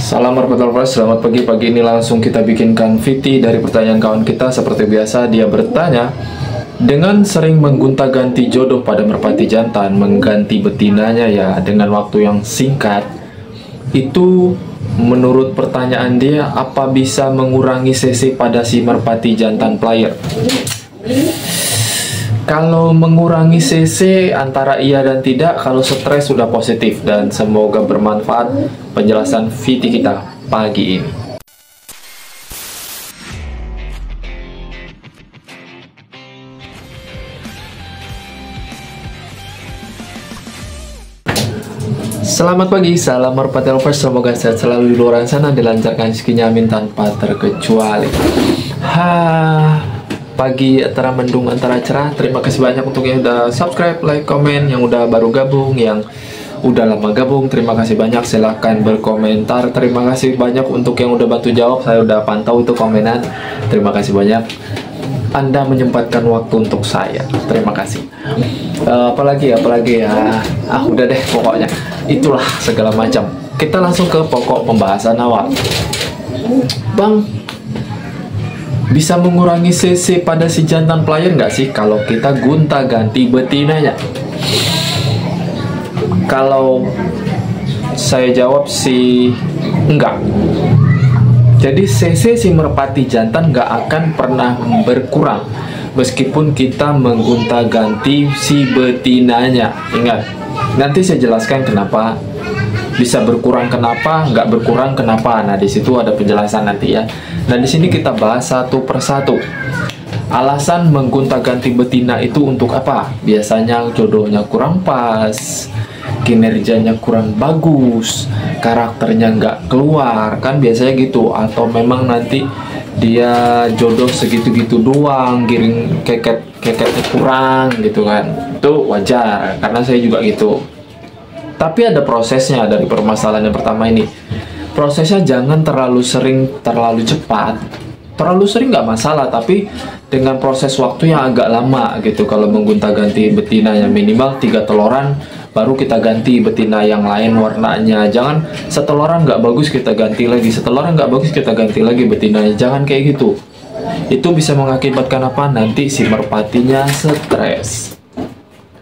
Salam warahmatullahi wabarakatuh. Selamat pagi. Pagi ini langsung kita bikinkan VT dari pertanyaan kawan kita. Seperti biasa, dia bertanya, dengan sering menggonta-ganti jodoh pada merpati jantan, mengganti betinanya ya dengan waktu yang singkat, itu menurut pertanyaan dia, apa bisa mengurangi CC pada si merpati jantan player? Kalau mengurangi CC antara iya dan tidak, kalau stres sudah positif, dan semoga bermanfaat penjelasan VT kita pagi ini. Selamat pagi, salam merpati lovers, semoga sehat selalu di luar sana, dilancarkan rezekinya amin tanpa terkecuali. Pagi antara mendung antara cerah. Terima kasih banyak untuk yang udah subscribe, like, komen, yang udah baru gabung, yang udah lama gabung, terima kasih banyak. Silahkan berkomentar. Terima kasih banyak untuk yang udah bantu jawab, saya udah pantau itu komenan. Terima kasih banyak, Anda menyempatkan waktu untuk saya. Terima kasih. Apalagi ya, udah deh, pokoknya itulah segala macam. Kita langsung ke pokok pembahasan awal. Bang, bisa mengurangi CC pada si jantan player nggak sih kalau kita gonta-ganti betinanya? Kalau saya jawab sih enggak. Jadi CC si merpati jantan nggak akan pernah berkurang meskipun kita menggonta-ganti si betinanya. Ingat, nanti saya jelaskan kenapa bisa berkurang, kenapa nggak berkurang, kenapa. Nah, di situ ada penjelasan nanti ya. Nah, di sini kita bahas satu persatu. Alasan menggonta-ganti betina itu untuk apa? Biasanya jodohnya kurang pas, kinerjanya kurang bagus, karakternya nggak keluar, kan biasanya gitu. Atau memang nanti dia jodoh segitu-gitu doang, giring keketnya kurang gitu kan. Itu wajar, karena saya juga gitu. Tapi ada prosesnya dari permasalahan yang pertama ini. Prosesnya jangan terlalu sering, terlalu cepat. Terlalu sering nggak masalah, tapi dengan proses waktu yang agak lama gitu. Kalau menggonta-ganti betinanya minimal 3 teloran, baru kita ganti betina yang lain warnanya. Jangan seteloran nggak bagus kita ganti lagi, seteloran nggak bagus kita ganti lagi betinanya. Jangan kayak gitu. Itu bisa mengakibatkan apa? Nanti si merpatinya stres.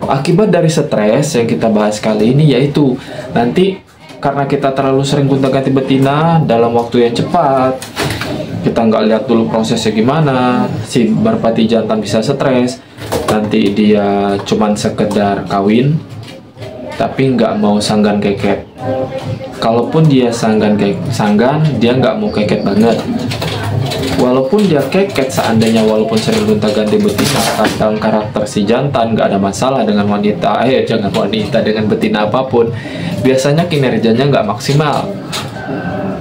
Akibat dari stres yang kita bahas kali ini yaitu nanti karena kita terlalu sering gonta-ganti betina dalam waktu yang cepat, kita nggak lihat dulu prosesnya gimana, si merpati jantan bisa stres. Nanti dia cuman sekedar kawin tapi nggak mau sanggan keket. Kalaupun dia sanggan, dia nggak mau keket banget. Walaupun dia keket, seandainya walaupun sering gonta-ganti betina, dalam karakter si jantan nggak ada masalah dengan wanita, dengan betina apapun, biasanya kinerjanya nggak maksimal.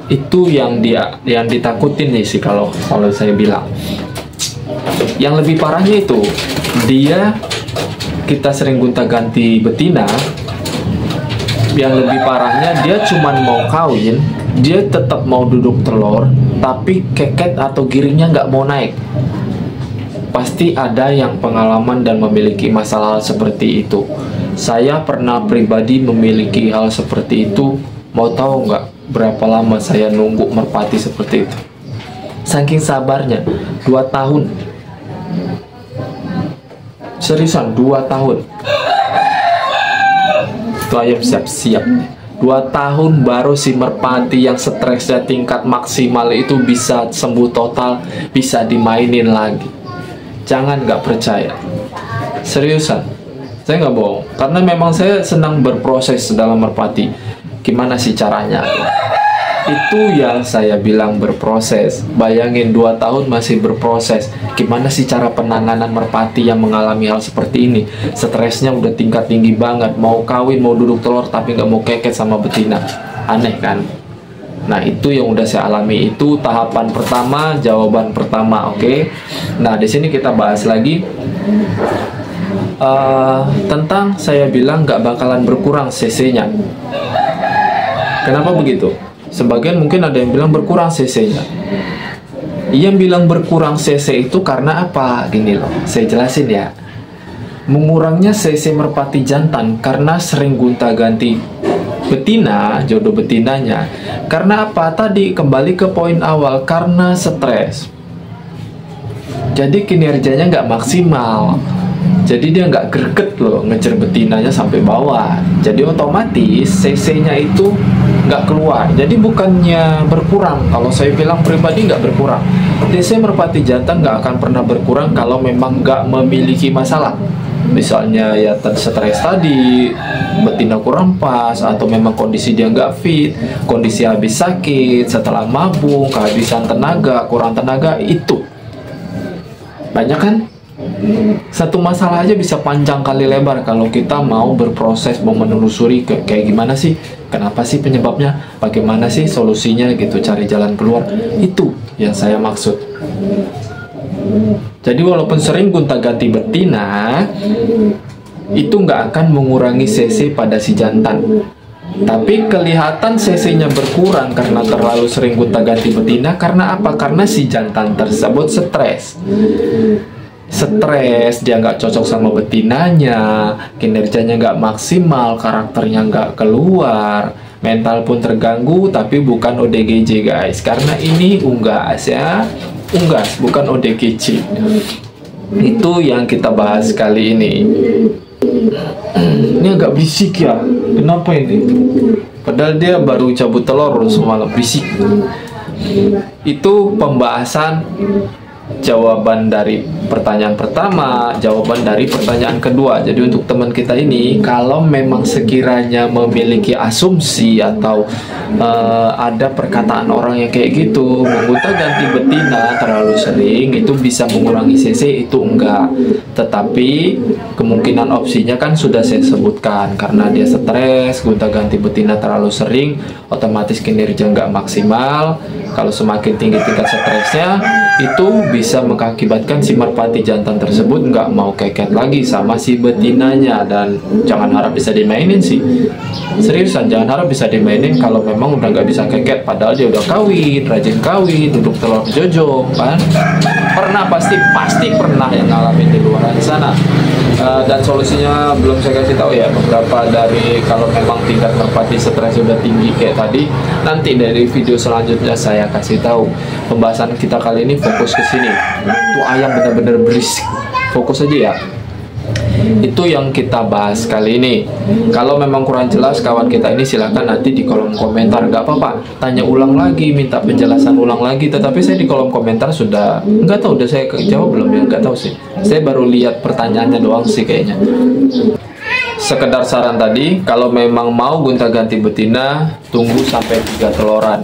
Itu yang ditakutin nih sih kalau saya bilang. Yang lebih parahnya itu kita sering gonta-ganti betina. Yang lebih parahnya dia cuman mau kawin, dia tetap mau duduk telur, tapi keket atau giringnya nggak mau naik. Pasti ada yang pengalaman dan memiliki masalah seperti itu. Saya pernah pribadi memiliki hal seperti itu. Mau tahu nggak berapa lama saya nunggu merpati seperti itu? Saking sabarnya, 2 tahun. Seriusan, 2 tahun. Itu ayam siap-siap. 2 tahun baru si merpati yang stresnya tingkat maksimal itu bisa sembuh total, bisa dimainin lagi. Jangan nggak percaya. Seriusan, saya nggak bohong. Karena memang saya senang berproses dalam merpati. Gimana sih caranya? Itu yang saya bilang berproses. Bayangin 2 tahun masih berproses. Gimana sih cara penanganan merpati yang mengalami hal seperti ini? Stresnya udah tingkat tinggi banget. Mau kawin, mau duduk telur, tapi nggak mau keket sama betina. Aneh kan? Nah, itu yang udah saya alami. Itu tahapan pertama, jawaban pertama, oke? Nah, di sini kita bahas lagi tentang saya bilang nggak bakalan berkurang CC-nya. Kenapa begitu? Sebagian mungkin ada yang bilang berkurang CC-nya. Yang bilang berkurang CC itu karena apa? Gini loh, saya jelasin ya. Mengurangnya CC merpati jantan karena sering gonta-ganti betina, jodoh betinanya. Karena apa? Tadi kembali ke poin awal, karena stres. Jadi kinerjanya nggak maksimal. Jadi dia nggak greget loh ngejar betinanya sampai bawah. Jadi otomatis cc-nya itu nggak keluar. Jadi bukannya berkurang. Kalau saya bilang pribadi nggak berkurang. cc merpati jantan nggak akan pernah berkurang kalau memang nggak memiliki masalah. Misalnya ya stres tadi, betina kurang pas, atau memang kondisi dia nggak fit, kondisi habis sakit, setelah mabung, kehabisan tenaga, kurang tenaga, itu banyak kan? Satu masalah aja bisa panjang kali lebar kalau kita mau berproses, mau menelusuri kayak gimana sih, kenapa sih penyebabnya, bagaimana sih solusinya gitu, cari jalan keluar. Itu yang saya maksud. Jadi walaupun sering gonta-ganti betina, itu nggak akan mengurangi cc pada si jantan. Tapi kelihatan cc-nya berkurang karena terlalu sering gonta-ganti betina. Karena apa? Karena si jantan tersebut stres. Dia nggak cocok sama betinanya, kinerjanya nggak maksimal, karakternya nggak keluar, mental pun terganggu. Tapi bukan ODGJ guys, karena ini unggas ya, unggas bukan ODGJ. Itu yang kita bahas kali ini. Ini agak berisik ya, kenapa ini? Padahal dia baru cabut telur semalam, berisik. Itu pembahasan jawaban dari pertanyaan pertama, jawaban dari pertanyaan kedua. Jadi untuk teman kita ini, kalau memang sekiranya memiliki asumsi atau ada perkataan orang yang kayak gitu, menggonta-ganti betina terlalu sering, itu bisa mengurangi cc, itu enggak. Tetapi kemungkinan opsinya kan sudah saya sebutkan, karena dia stres, gonta-ganti betina terlalu sering, otomatis kinerja nggak maksimal. Kalau semakin tinggi tingkat stresnya, itu bisa mengakibatkan si merpati jantan tersebut nggak mau keket lagi sama si betinanya. Dan jangan harap bisa dimainin sih, seriusan jangan harap bisa dimainin kalau memang udah nggak bisa keket, padahal dia udah kawin, rajin kawin, duduk telur jojo kan. Pernah, pasti pernah yang ngalamin di luar sana. Dan solusinya belum saya kasih tahu ya, beberapa dari kalau memang tingkat merpati stres sudah tinggi kayak tadi, nanti dari video selanjutnya saya kasih tahu. Pembahasan kita kali ini fokus ke sini. Tuh ayam benar-benar berisik, fokus aja ya. Itu yang kita bahas kali ini. Kalau memang kurang jelas kawan kita ini, silahkan nanti di kolom komentar, nggak apa-apa, tanya ulang lagi, minta penjelasan ulang lagi. Tetapi saya di kolom komentar sudah nggak tahu, udah saya jawab belum ya, nggak tahu sih, saya baru lihat pertanyaannya doang sih kayaknya. Sekedar saran tadi, kalau memang mau gonta-ganti betina, tunggu sampai 3 teloran.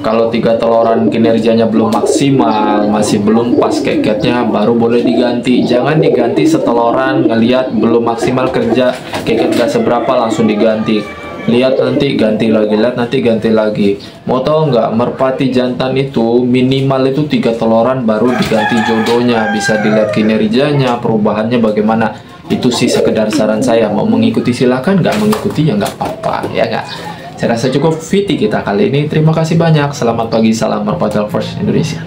Kalau 3 teloran kinerjanya belum maksimal, masih belum pas keketnya, baru boleh diganti. Jangan diganti seteloran, ngelihat belum maksimal kerja, keket gak seberapa langsung diganti. Lihat nanti ganti lagi, lihat nanti ganti lagi. Mau tahu nggak, merpati jantan itu minimal itu 3 teloran baru diganti jodohnya. Bisa dilihat kinerjanya, perubahannya bagaimana. Itu sih sekedar saran saya. Mau mengikuti silakan, nggak mengikuti ya nggak apa-apa, ya nggak. Saya rasa cukup VT kita kali ini. Terima kasih banyak. Selamat pagi, salam Merpati Lovers Indonesia.